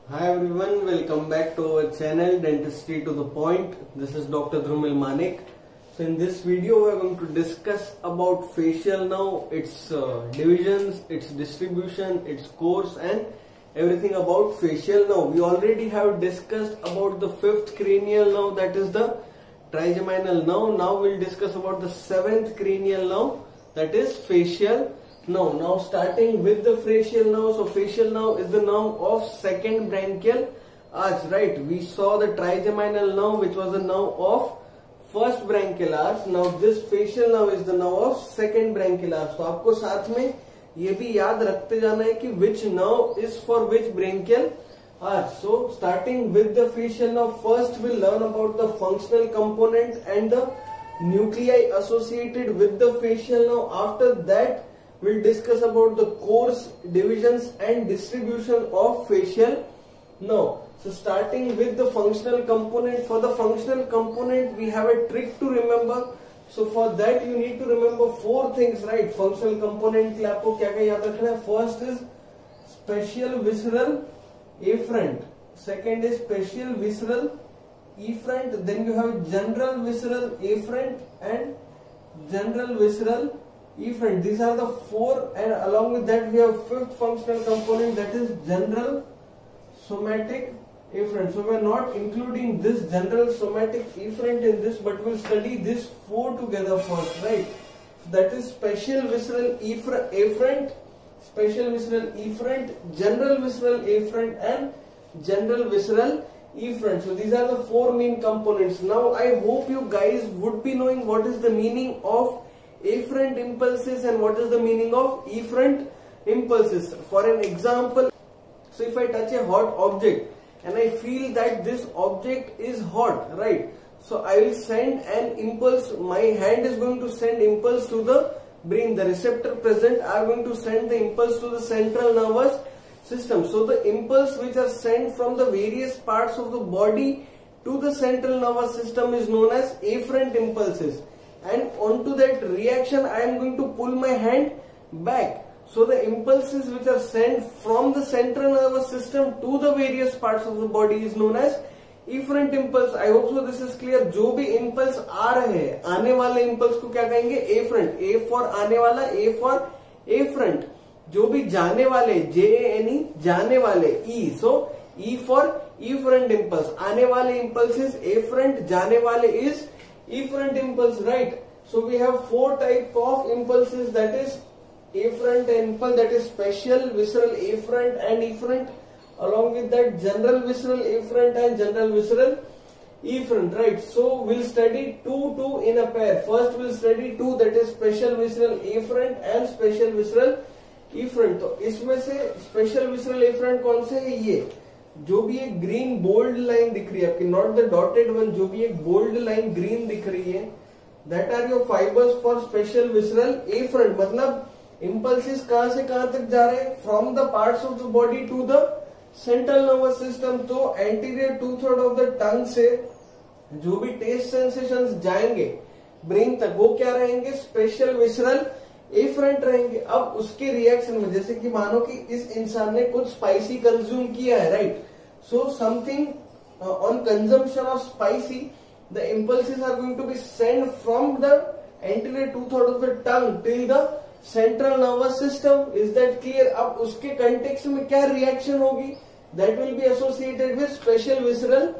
Hi everyone, welcome back to our channel Dentistry to the Point. This is Dr. Dhrumil Manik. So in this video we are going to discuss about facial nerve, its divisions, its distribution, its course and everything about facial nerve. We already have discussed about the fifth cranial nerve, that is the trigeminal nerve. Now we'll discuss about the seventh cranial nerve, that is facial nerve. Now starting with the facial nerve. So facial nerve is the nerve of second branchial arch, right? We saw the trigeminal nerve which was the nerve of first branchial arch. Now this facial nerve is the nerve of second branchial arch. तो आपको साथ में ये भी याद रखते जाना है कि which nerve is for which branchial arch. So starting with the facial nerve, first we'll learn about the functional component and the nuclei associated with the facial nerve. After that we'll discuss about the course, divisions and distribution of facial nerve. So starting with the functional component, for the functional component we have a trick to remember. So for that you need to remember four things, right? Functional component के लिए आपको क्या क्या याद रखना है? First is special visceral afferent, second is special visceral efferent, then you have general visceral afferent and general visceral efferent. These are the four, and along with that we have fifth functional component, that is general somatic afferent. So we are not including this general somatic afferent in this, but we'll study this four together first, right? So that is special visceral afferent, special visceral efferent, general visceral afferent and general visceral efferent. So these are the four main components. Now I hope you guys would be knowing what is the meaning of afferent impulses and what is the meaning of efferent impulses. For an example, so if I touch a hot object and I feel that this object is hot, right? So I will send an impulse, my hand is going to send impulse to the brain. The receptor present are going to send the impulse to the central nervous system. So the impulse which are sent from the various parts of the body to the central nervous system is known as afferent impulses. And onto that reaction I am going to pull my hand back. So the impulses which are sent from the central nervous system to the various parts of the body is known as efferent impulse. I hope so this is clear. जो भी impulse आ रहे हैं, आने वाले impulse को क्या कहेंगे? Afferent. A for आने वाला, A for afferent. जो भी जाने वाले, JANE जाने वाले, E. So E for efferent impulse. आने वाले impulse is afferent, जाने वाले is efferent impulse, right? So we have four type of impulses, that is afferent impulse, that is special visceral afferent and efferent, along with that general visceral afferent and general visceral efferent, right? So we'll study two in a pair. First we'll study two, that is special visceral afferent and special visceral efferent. तो इसमें से special visceral afferent कौन से है? ये जो भी एक ग्रीन बोल्ड लाइन दिख रही है आपकी, नॉट द डॉटेड वन, जो भी एक बोल्ड लाइन ग्रीन दिख रही है, that are your fibres for special visceral afferent. मतलब इंपल्सिस कहां से कहां तक जा रहे हैं? From the parts of the body to the central nervous system. तो एंटीरियर 2/3 ऑफ द टंग से जो भी टेस्ट सेंसेशंस जाएंगे ब्रेन तक, वो क्या रहेंगे? स्पेशल विसरल एफरेंट रहेंगे. अब उसके रिएक्शन में, जैसे कि मानो कि इस इंसान ने कुछ स्पाइसी कंज्यूम किया है, right? So something on consumption of spicy, the impulses are going to be send from the anterior 2/3 of the tongue till the central nervous system. Is that clear? अब उसके कंटेक्स्ट में क्या reaction होगी? That will be associated with special visceral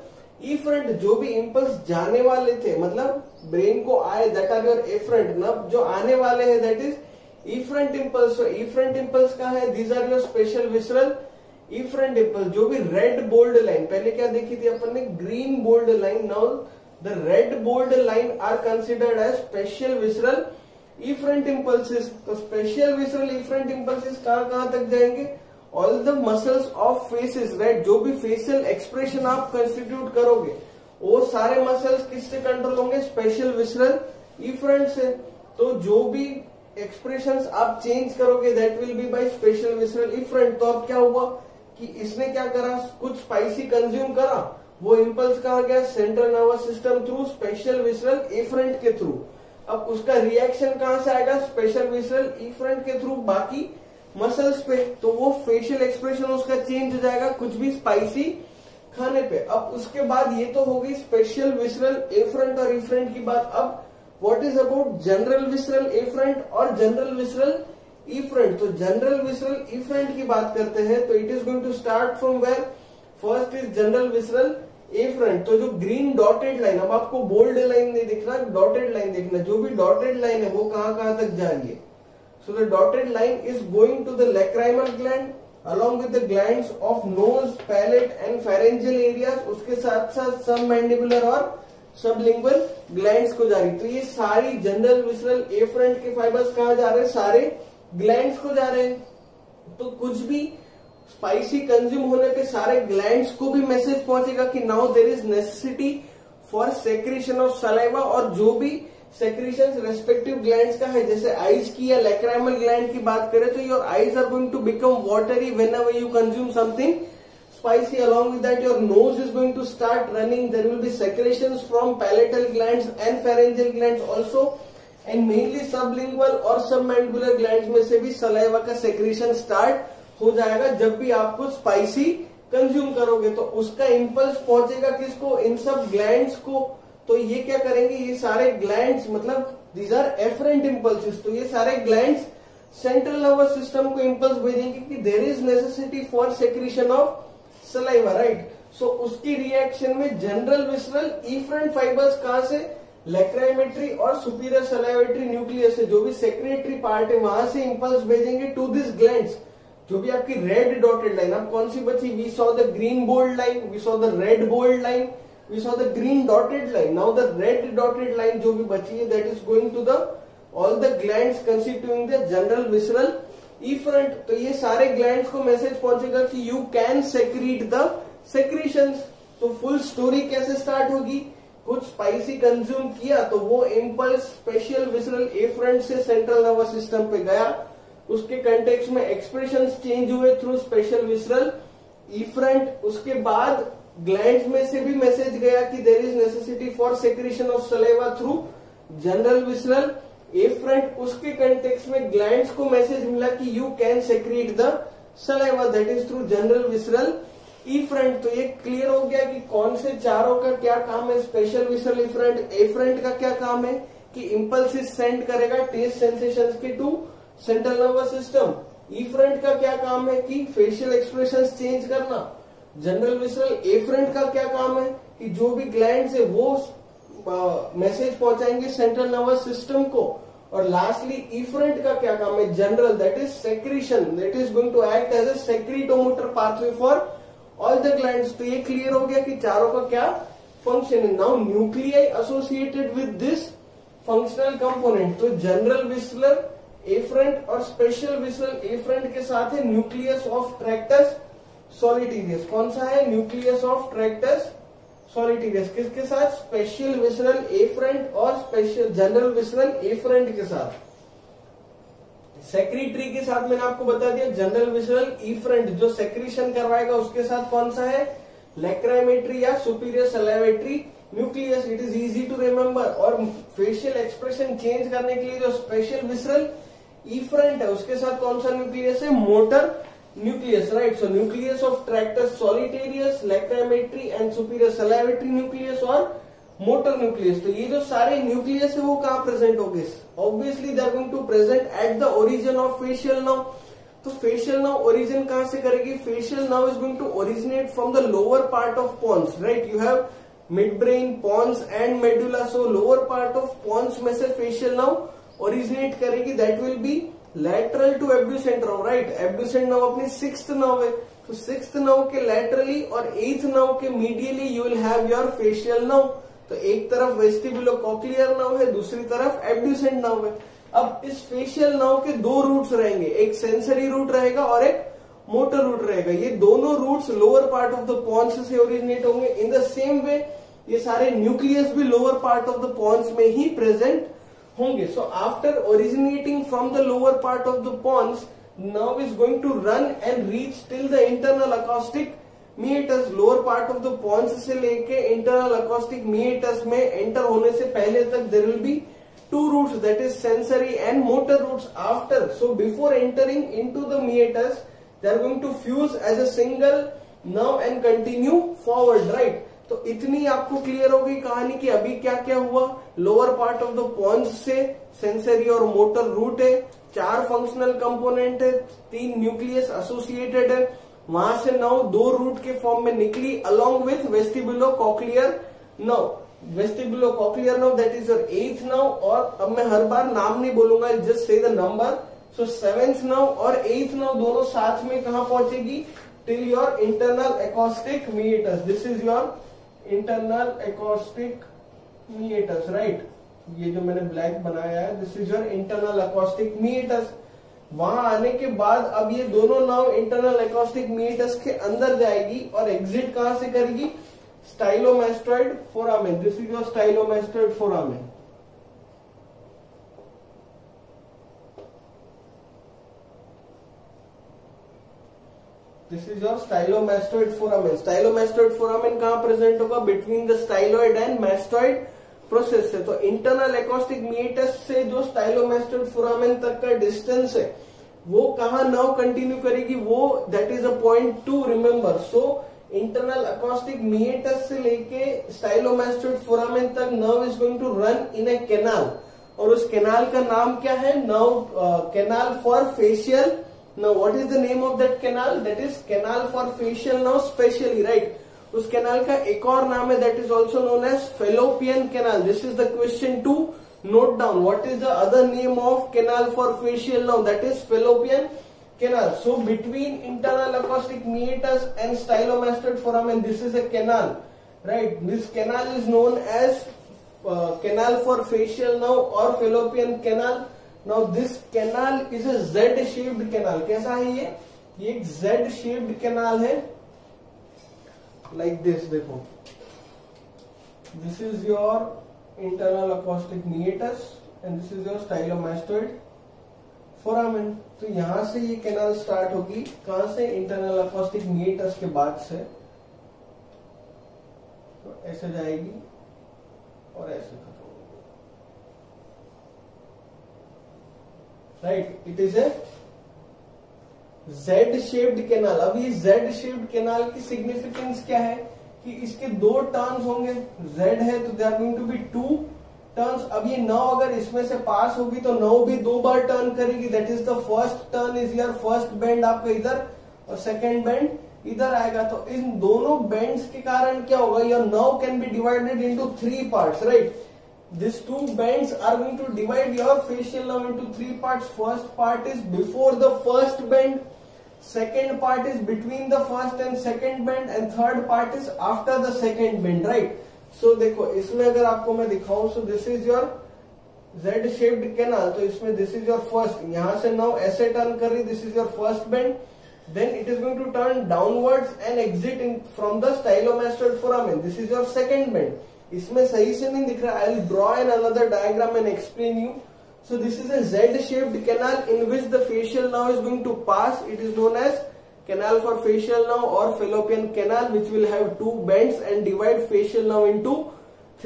afferent. जो भी impulse जाने वाले थे, मतलब ब्रेन को आए, दैट आर योर एफरेंट. अब जो आने वाले हैं, that is efferent impulse. So efferent impulse कहाँ है? These are your special visceral efferent impulse. जो भी red bold line, पहले क्या देखी थी अपन ने? Green bold line. Now the red bold line are considered as special visceral efferent impulses. तो special visceral efferent impulses कहाँ कहाँ तक जाएंगे? All the muscles of faces, right? जो भी facial expression आप constitute करोगे, वो सारे muscles किससे कंट्रोल होंगे? स्पेशल विसरल efferent से. तो जो भी एक्सप्रेशंस आप चेंज करोगे, that will be by special visceral afferent. तो अब क्या हुआ कि इसने क्या करा? कुछ स्पाइसी कंज्यूम करा, वो इंपल्स कहा गया central nervous system through special visceral efferent के थ्रू. अब उसका रिएक्शन कहां से आएगा? स्पेशल विसरल एफरेंट के थ्रू. बाकी मसल्स पे, तो वो फेशियल एक्सप्रेशन उसका चेंज हो जाएगा कुछ भी स्पाइसी खाने पे। अब उसके बाद ये तो हो गई स्पेशल विसरल एफरंट और इफरंट की बात। अब what is about general visceral afferent और जनरल विसरल इफरंट। तो जनरल विसरल इफरंट की बात करते हैं, तो it is going to start from where, first is general visceral afferent. तो जो ग्रीन डॉटेड लाइन, अब आपको बोल्ड लाइन नहीं दिखना, डॉटेड लाइन देखना, जो भी डॉटेड लाइन है वो कहां तक जा रही है। So the dotted line is going to the lacrimal gland along with the glands of nose, palate and pharyngeal areas, उसके साथ साथ सबमैंडिबुलर और सबलिंगुअल ग्लैंड्स को जा रही। तो ये सारी जनरल विसरल एफरंट के फाइबर्स कहाँ जा रहे हैं, सारे ग्लैंड्स को जा रहे हैं। तो कुछ भी स्पाइसी कंज्यूम होने पे सारे ग्लैंड्स को भी मैसेज पहुंचेगा कि now there is necessity for secretion of saliva, और जो भी सेक्रेशन रेस्पेक्टिव ग्लैंड्स का है, जैसे आईज की या लैक्राइमल ग्लैंड की बात करें तो your eyes are going to become watery whenever you consume something spicy. Along with that, your nose is going to start running. There will be secretions from palatal glands and pharyngeal glands also, and mainly sublingual और submandibular glands में से भी saliva का secretion start हो जाएगा जब भी आप कुछ spicy कंज्यूम करोगे। तो उसका इम्पल्स पहुंचेगा किसको, इन सब ग्लैंड्स को। तो ये क्या करेंगे, ये सारे ग्लैंड्स, मतलब दीज आर एफरेंट इम्पल्सेस, तो ये सारे ग्लैंड्स सेंट्रल नर्वस सिस्टम को इम्पल्स भेजेंगे कि there is necessity for secretion of saliva, right. So उसकी रिएक्शन में जनरल विसरल इफरेंट फाइबर्स कहां से, लैक्राइमेट्री और सुपीरियर सलाइवेटरी न्यूक्लियस से, जो भी सेक्रेटरी पार्ट है वहां से इम्पल्स भेजेंगे टू दिस ग्लैंड्स। जो भी आपकी रेड डॉटेड लाइन, अब कौन सी बची, we saw the green bold line, we saw the red bold line, we saw the green dotted line. Now the red dotted line जो भी बची है, that is going to the all the glands constituting the general visceral efferent. तो ये सारे glands को message पहुंचेगा कि you can secrete the secretions. तो फुल स्टोरी कैसे स्टार्ट होगी, कुछ स्पाइसी कंज्यूम किया तो वो इम्पल्स स्पेशल विसरल एफरेंट से सेंट्रल नर्वस सिस्टम पे गया, उसके कंटेक्स्ट में एक्सप्रेशंस चेंज हुए थ्रू स्पेशल विसरल इफरेंट। उसके बाद ग्लैंड्स में से भी मैसेज गया कि there is necessity for secretion of saliva through general visceral afferent. उसके कंटेक्स्ट में ग्लैंड्स को मैसेज मिला कि you can secrete the saliva, that is through general visceral efferent. तो ये क्लियर हो गया कि कौन से चारों का क्या काम है, स्पेशल विसरल इफरेंट, एफरेंट का क्या काम है कि इम्पल्सिस सेंड करेगा टेस्ट सेंसेशंस के to central nervous system. Efferent का क्या काम है कि फेशियल एक्सप्रेशंस चेंज करना। जनरल विसरल एफरेंट का क्या काम है कि जो भी ग्लैंड्स है वो मैसेज पहुंचाएंगे सेंट्रल नर्वस सिस्टम को। और लास्टली इफरेंट का क्या काम है, general, that is secretion, that is going to act as a secretomotor pathway for all the glands. तो ये क्लियर हो गया कि चारों का क्या फंक्शन है। Now nuclei associated with this functional component, तो जनरल विसरल एफरेंट और स्पेशल विसरल एफरेंट के साथ है न्यूक्लियस ऑफ ट्रैक्टस सॉलिटेरियस। कौन सा है, न्यूक्लियस ऑफ ट्रैक्टस सॉलिटेरियस। किसके साथ, स्पेशल विसरल एफरेंट और स्पेशल जनरल विसरल एफरेंट के साथ। सेक्रेटरी के साथ मैंने आपको बता दिया जनरल विसरल इफरेंट, जो सेक्रीशन करवाएगा उसके साथ कौन सा है, लैक्राइमेट्री या superior salivatory nucleus. It is easy to remember. और फेशियल एक्सप्रेशन चेंज करने के लिए जो स्पेशल विसरल इफरेंट है उसके साथ कौन सा न्यूक्लियस है, motor nucleus, right. So nucleus of tractus solitarius, lacrimatory and superior salivatory nucleus और मोटर न्यूक्लियस। तो ये जो सारे न्यूक्लियस है वो कहाँ प्रेजेंट होंगे, obviously they are going to present at the origin of facial nerve. तो फेशियल नर्व ओरिजिन कहां से करेगी, facial nerve is going to originate from the lower part of pons, right. You have midbrain, pons and medulla. So lower part of pons में से facial nerve originate करेगी, that will be lateral to abducent nerve, right. Abducent nerve अपनी sixth nerve है, तो sixth nerve के laterally और एथ nerve के medially you will have your facial nerve. तो एक तरफ वेस्टिबुलोकॉक्लियर नर्व है, दूसरी तरफ एब्ड्यूसेंट नर्व है। अब इस फेशियल नर्व के दो रूट्स रहेंगे, एक सेंसरी रूट रहेगा और एक मोटर रूट रहेगा। ये दोनों roots lower part of the pons से ओरिजिनेट होंगे। इन द सेम वे ये सारे न्यूक्लियस भी lower part of the pons में ही प्रेजेंट होंगे। So after originating from the lower part of the pons, nerve is going to run and reach till the internal acoustic meatus। Lower part of the pons से लेके internal acoustic मीएटस में enter होने से पहले तक there will be two roots, that is sensory and motor roots after. So before entering into the meatus, they are going to fuse as a single nerve and continue forward, right? तो इतनी आपको clear हो गई कहानी कि अभी क्या क्या हुआ. Lower part of the pons से सेंसरी और मोटर रूट है, 4 फंक्शनल कंपोनेंट है, 3 न्यूक्लियस एसोसिएटेड है, वहां से नर्व 2 रूट के फॉर्म में निकली along with vestibulocochlear nerve. Vestibulocochlear nerve that is your 8th nerve. और अब मैं हर बार नाम नहीं बोलूंगा, just say the number. So 7th nerve और 8th नर्व दोनों साथ में कहां पहुंचेगी? Till your internal acoustic meatus. This is your internal acoustic meatus, right. ये जो मैंने ब्लैक बनाया है, this is your internal acoustic meatus. वहां आने के बाद अब ये दोनों नर्व इंटरनल एकॉस्टिक मीएटस के अंदर जाएगी और एग्जिट कहां से करेगी? Stylomastoid foramen. This is your stylomastoid foramen. This is your stylomastoid foramen. Stylomastoid foramen कहां प्रेजेंट होगा? Between the styloid and mastoid process से. तो इंटरनल एकॉस्टिक मीएटस से जो स्टाइलोमास्टोइड फोरामेन तक का डिस्टेंस है वो कहां नर्व कंटिन्यू करेगी? वो that is a point to remember. So internal acoustic meatus से लेके स्टाइलोमास्टोइड फोरामेन तक nerve is going to run in a canal. और उस कैनाल का नाम क्या है? Nerve canal for facial. Now what is the name of that canal? That is canal for facial nerve specially, right? उस canal का एक और नाम है, that is also known as fallopian canal. This is the question to note down. What is the other name of canal for facial nerve? That is fallopian canal. So between internal acoustic meatus and stylomastoid foramen, this is a canal, right? This canal is known as canal for facial nerve or fallopian canal. Now this canal is a Z-shaped canal. कैसा है ये? ये एक Z-shaped canal है. Like this, देखो. This is your internal acoustic meatus and this is your stylomastoid foramen. तो यहां से ये कैनाल स्टार्ट होगी. कहां से? इंटरनल acoustic meatus के बाद से. तो ऐसे जाएगी और ऐसे खत्म. Right, it is a Z shaped canal. अब ये जेड शेप्ड कैनाल की सिग्निफिकेंस क्या है कि इसके 2 टर्न्स होंगे. जेड है तो they are going to be 2 turns. अब ये नर्व अगर इसमें से पास होगी तो नर्व भी 2 बार टर्न करेगी. That is the first turn is your first bend आपका इधर और सेकेंड बेंड इधर आएगा. तो इन दोनों बेंड्स के कारण क्या होगा? Your nerve can be divided into 3 parts, right. These 2 bends are going to divide your facial nerve into 3 parts. First part is before the first bend, second part is between the first and second bend, and third part is after the second bend, right? So देखो इसमें अगर आपको मैं दिखाऊं, so this is your Z-shaped canal. तो इसमें this is your first, यहाँ से now ऐसे टर्न कर रही, this is your first bend. Then it is going to turn downwards and exit in from the stylomastoid foramen. This is your second bend. इसमें सही से नहीं दिख रहा. I will draw an another diagram and explain you. So this is a Z shaped canal in which the facial nerve is going to pass. It is known as canal for facial nerve और fallopian canal which will have 2 bends and divide facial nerve into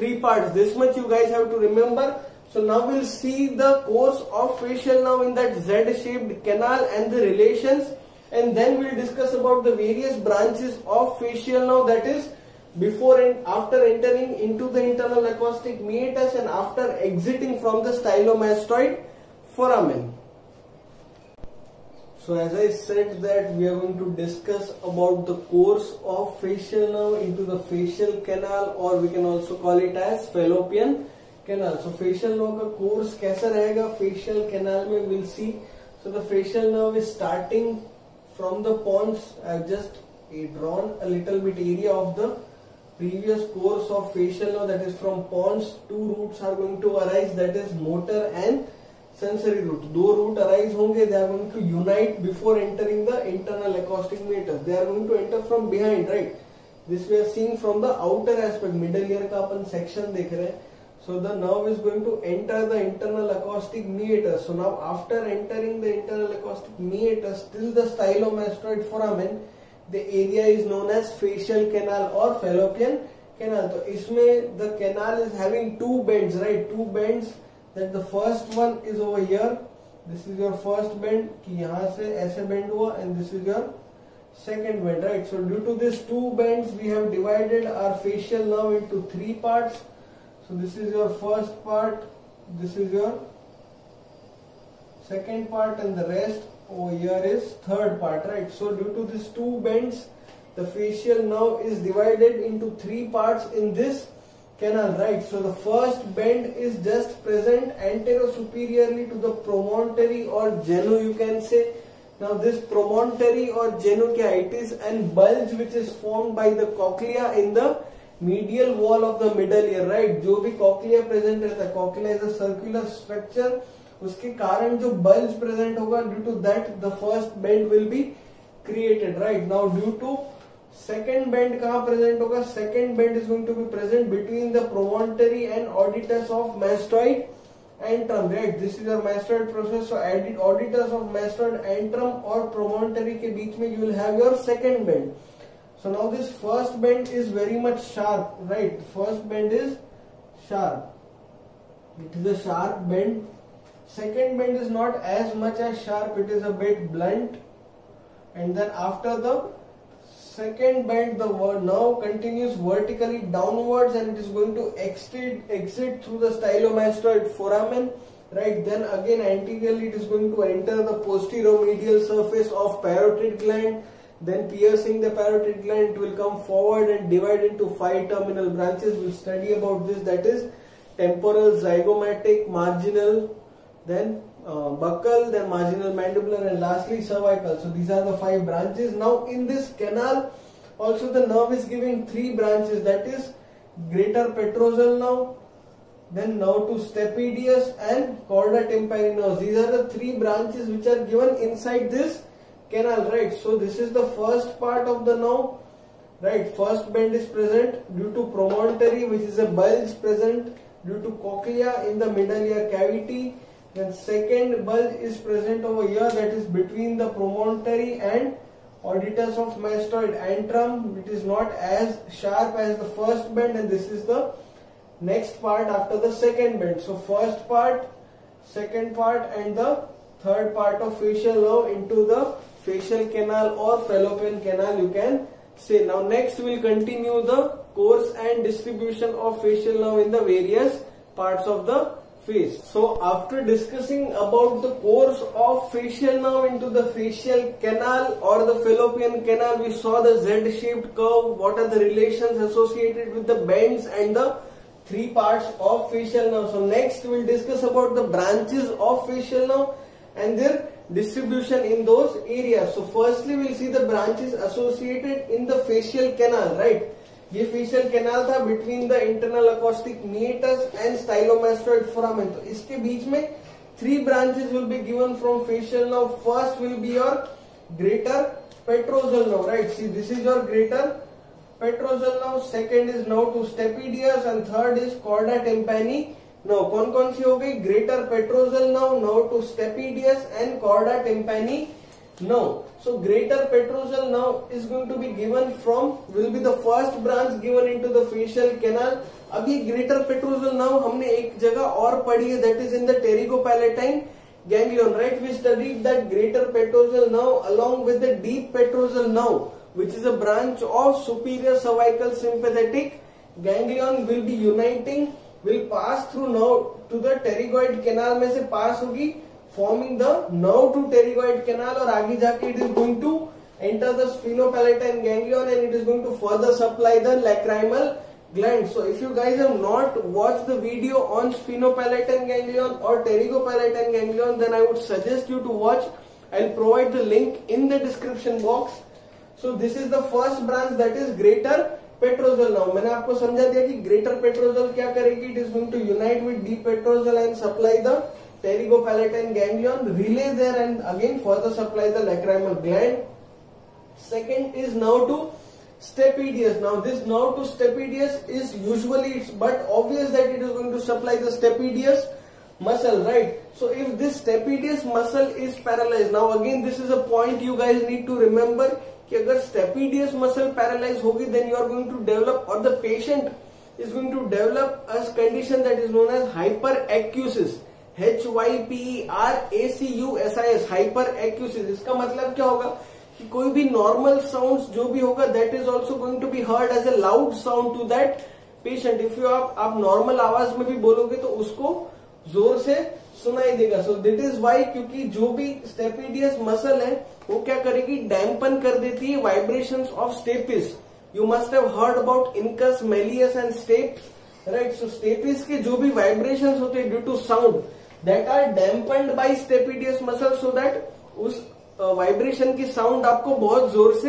3 parts. This much you guys have to remember. So now we'll see the course of facial nerve in that Z-shaped canal and the relations, and then we'll discuss about the various branches of facial nerve, that is before and after entering into the internal acoustic meatus and after exiting from the stylomastoid foramen. So as I said that we are going to discuss about the course of facial nerve into the facial canal, or we can also call it as fallopian canal. So facial nerve का course कैसा रहेगा facial canal में? we'll see. So the facial nerve is starting from the pons. I've just drawn a little bit area of the previous course of facial nerve, that is from pons. 2 roots are going to arise, that is motor and sensory root. 2 root arise होंगे. they are going to unite before entering the internal acoustic meatus. they are going to enter from behind, right? this we are seeing from the outer aspect. middle ear का अपन section देख रहे हैं. so the nerve is going to enter the internal acoustic meatus. so now after entering the internal acoustic meatus till the stylomastoid foramen, the area is known as facial canal or fallopian canal. तो इसमें the canal is having 2 bends, right? 2 bends that the first one is over here. This is your first bend कि यहाँ से ऐसे bend हुआ, and this is your second bend, right? So due to these two bends, we have divided our facial nerve into three parts. So this is your first part, this is your second part, and the rest over here is third part, right? So due to these two bends, the facial nerve is divided into three parts in this canal, right? So the first bend is just present anterosuperiorly to the promontory or genu, you can say. Now this promontory or genu क्या, it is an bulge which is formed by the cochlea in the medial wall of the middle ear, right? जो भी cochlea present रहता है, cochlea is a circular structure, उसके कारण जो bulge present होगा, due to that the first bend will be created, right? Now due to second bend कहाँ present होगा? Second bend is going to be present between the promontory and auditus of mastoid antrum, right? This is your mastoid process. So auditus of mastoid antrum or promontory के बीच में you will have your second bend. So now this first bend is very much sharp, right? First bend is sharp. It is a sharp bend. Second bend is not as much as sharp. It is a bit blunt. And then after the second bend, the nerve continues vertically downwards and it is going to exit through the stylomastoid foramen, right? Then again anteriorly it is going to enter the posteromedial surface of parotid gland, then piercing the parotid gland, it will come forward and divide into 5 terminal branches. We'll study about this, that is temporal, zygomatic, marginal, then buccal, then marginal mandibular, and lastly cervical. So these are the 5 branches. Now in this canal also the nerve is giving 3 branches, that is greater petrosal nerve, then nerve to stapedius and chorda tympani nerves. These are the 3 branches which are given inside this canal, right? So this is the first part of the nerve, right? First bend is present due to promontory, which is a bulge present due to cochlea in the middle ear cavity. Then second bulge is present over here, that is between the promontory and auditus of mastoid antrum. It is not as sharp as the first bend, and this is the next part after the second bend. So first part, second part, and the third part of facial nerve into the facial canal or fallopian canal, you can say. Now next we will continue the course and distribution of facial nerve in the various parts of the face. So after discussing about the course of facial nerve into the facial canal or the fallopian canal, we saw the Z-shaped curve, what are the relations associated with the bends and the 3 parts of facial nerve. So next we will discuss about the branches of facial nerve and their distribution in those areas. So firstly we will see the branches associated in the facial canal, right? ये facial canal था between the internal acoustic meatus and stylomastoid foramen. तो इसके बीच में 3 branches will be given from facial nerve. First will be your greater petrosal nerve, right? See this is your greater petrosal nerve. Second is nerve to stapedius and third is chorda tympani nerve. कौन कौन सी हो गई? Greater petrosal nerve, nerve to stapedius and chorda tympani nerve. So greater petrosal nerve is going to be given from, will be the first branch given into the facial canal. अभी greater petrosal nerve हमने एक जगह और पढ़ी है, that is in the pterygopalatine ganglion, right? We studied that greater petrosal nerve along with the deep petrosal nerve, which is a branch of superior cervical sympathetic ganglion, will be uniting, will pass through nerve to the pterygoid canal में से pass होगी, forming the nerve to pterygoid canal, और आगे जाके it is going to enter the sphenopalatine ganglion and it is going to further supply the lacrimal gland. So if you guys have not watched the video on sphenopalatine ganglion or pterygopalatine ganglion, then I would suggest you to watch. I'll provide the link in the description box. So this is the first branch, that is greater petrosal nerve. मैंने आपको समझा दिया कि greater petrosal क्या करेगी? It is going to unite with deep petrosal and supply the pterygopalatine ganglion, relay there and again further supply the lacrimal gland. Second is nerve to stapedius. Now this nerve to stapedius is usually, it's but obvious that it is going to supply the stapedius muscle, right? So if this stapedius muscle is paralyzed, now again this is a point you guys need to remember कि अगर stapedius muscle paralyzed होगी, then you are going to develop, or the patient is going to develop a condition that is known as hyperacusis. HYPERACUSIS, hyperacusis. इसका मतलब क्या होगा कि कोई भी नॉर्मल साउंड जो भी होगा that is also going to be heard as a loud sound to that patient. If you आप नॉर्मल आवाज में भी बोलोगे तो उसको जोर से सुनाई देगा. सो दिट इज वाई, क्योंकि जो भी स्टेपिडियस मसल है वो क्या करेगी, डैम्पन कर देती है vibrations of stapes. You must have heard about incus, malleus and stapes, right. So stapes के जो भी वाइब्रेशंस होते हैं due to sound that are dampened by stapedius muscle, so that उस वाइब्रेशन की साउंड आपको बहुत जोर से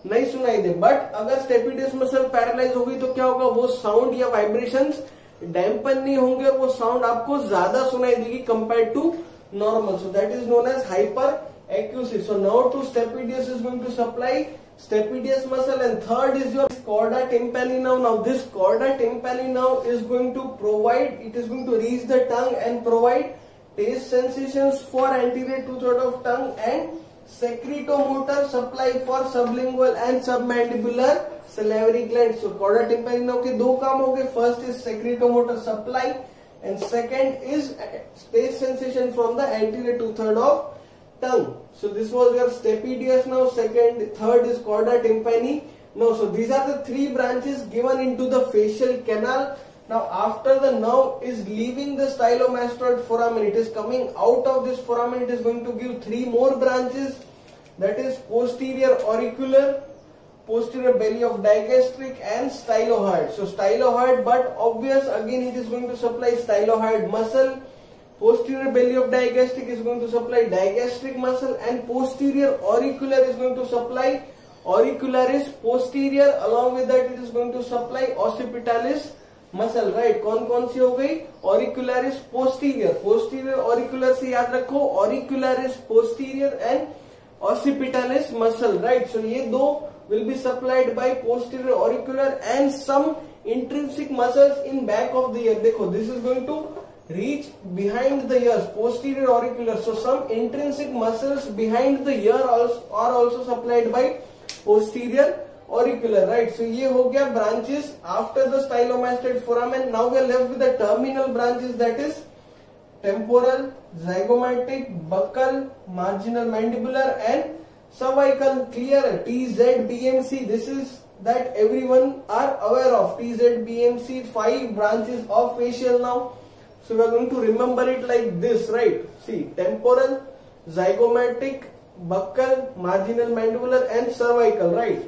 नहीं सुनाई दे. बट अगर स्टेपिडियस मसल पैरालाइज होगी तो क्या होगा, वो साउंड या वाइब्रेशंस डैम्पन नहीं होंगे और वो साउंड आपको ज्यादा सुनाई देगी compare to normal. So that is known as hyperacusis. So now to stapedius is going to supply stapedius muscle and third is your chorda tympani nerve. Now this chorda tympani nerve is going to provide, it is going to reach the tongue and provide taste sensations for anterior two-thirds of tongue and secretomotor supply for sublingual and submandibular salivary glands. So chorda tympani nerve के दो काम हो गए. First is secretomotor supply and second is taste sensation from the anterior two-thirds of tongue. So this was your stapedius nerve. Third is chorda tympani nerve. So these are the three branches given into the facial canal. Now after the nerve is leaving the stylomastoid foramen, it is coming out of this foramen, it is going to give three more branches, that is posterior auricular, posterior belly of digastric and stylohyoid. So stylohyoid, but obvious again it is going to supply stylohyoid muscle. Posterior belly of digastric is going to supply digastric muscle and posterior auricular is going to supply auricularis posterior. Along with that it is going to supply occipitalis muscle, right. कौन कौन सी हो गई, ऑरिकुलरिस posterior. Posterior auricular से याद रखो, auricularis posterior and occipitalis muscle, right. So ये दो will be supplied by posterior auricular and some intrinsic muscles in back of the ear. देखो this is going to reach behind the ears, posterior auricular. So some intrinsic muscles behind the ear are also supplied by posterior auricular, right. So ये हो गया branches after the stylomastoid foramen. Now we are left with the terminal branches, that is temporal, zygomatic, buccal, marginal mandibular and cervical. Clear? TZBMC. This is that everyone are aware of. TZBMC, 5 branches of facial nerve. So we are going to remember it like this, right. See, temporal, zygomatic, buccal, marginal mandibular and cervical, right.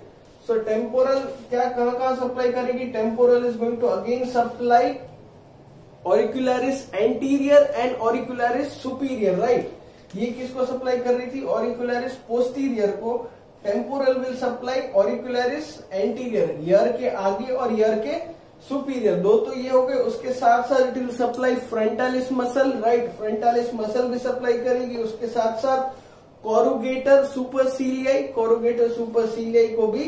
So temporal क्या कहाँ supply करेगी, temporal is going to again supply auricularis anterior and auricularis superior, right. ये किसको supply कर रही थी, auricularis posterior को. Temporal will supply auricularis anterior, ear के आगे और ईयर के सुपीरियर. दो तो ये हो गए. उसके साथ साथ it will supply frontalis muscle, right. Frontalis muscle भी सप्लाई करेगी. उसके साथ साथ कोरुगेटर सुपरसीलियाई, कोरुगेटर सुपरसीलियाई को भी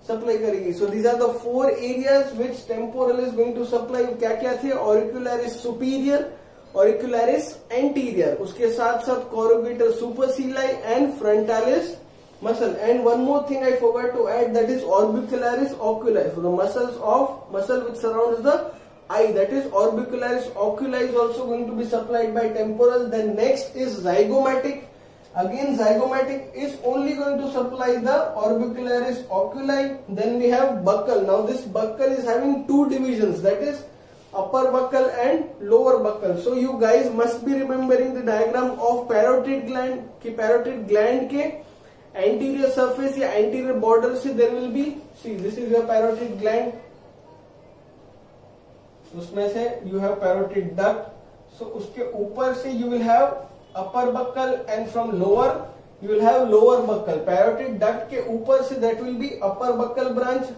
सप्लाई करेगी. So these are the 4 areas which temporal is going to supply. क्या क्या थे, ऑरिकुलरिस सुपीरियर, ऑरिकुलरिस एंटीरियर, उसके साथ साथ corrugator supercilii and frontalis muscle. And one more thing I forgot to add, that is orbicularis oculi. So the muscles of muscle which surrounds the eye, that is orbicularis oculi is also going to be supplied by temporal. Then next is zygomatic. Again zygomatic is only going to supply the orbicularis oculi. Then we have buccal. Now this buccal is having 2 divisions, that is upper buccal and lower buccal. So you guys must be remembering the diagram of parotid gland कि parotid gland के anterior surface या anterior border से there will be, see this is your parotid gland, उसमें से you have parotid duct. So उसके ऊपर से you will have upper buccal and from lower you will have lower buccal. parotid duct के ऊपर से that will be upper buccal branch,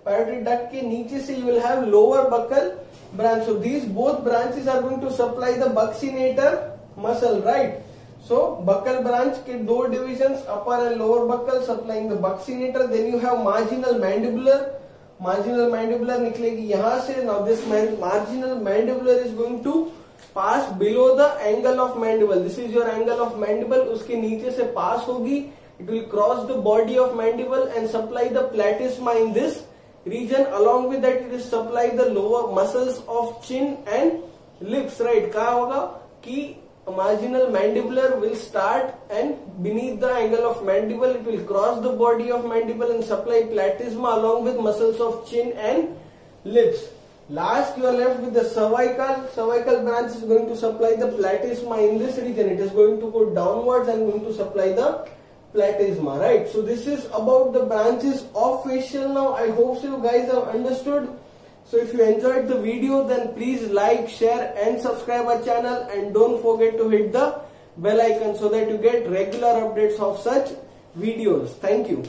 parotid duct के नीचे से you will have lower buccal branch. So these both branches are going to supply the buccinator muscle, right. So buccal branch के 2 divisions, upper and lower buccal supplying the buccinator. Then you have marginal mandibular. Marginal mandibular निकलेगी यहाँ से. Now this marginal mandibular is going to pass below the angle of mandible. This is your angle of mandible. उसके नीचे से pass होगी. It will cross the body of mandible and supply the platysma in this region. Along with that, it is supply the lower muscles of chin and lips, right? क्या होगा कि marginal mandibular will start, and beneath the angle of mandible it will cross the body of mandible and supply platysma along with muscles of chin and lips. Last, you are left with the cervical branch is going to supply the platysma in this region. It is going to go downwards and going to supply the platysma, right? So this is about the branches of facial now. I hope so you guys have understood. So if you enjoyed the video, then please like, share and subscribe our channel, and don't forget to hit the bell icon so that you get regular updates of such videos. Thank you.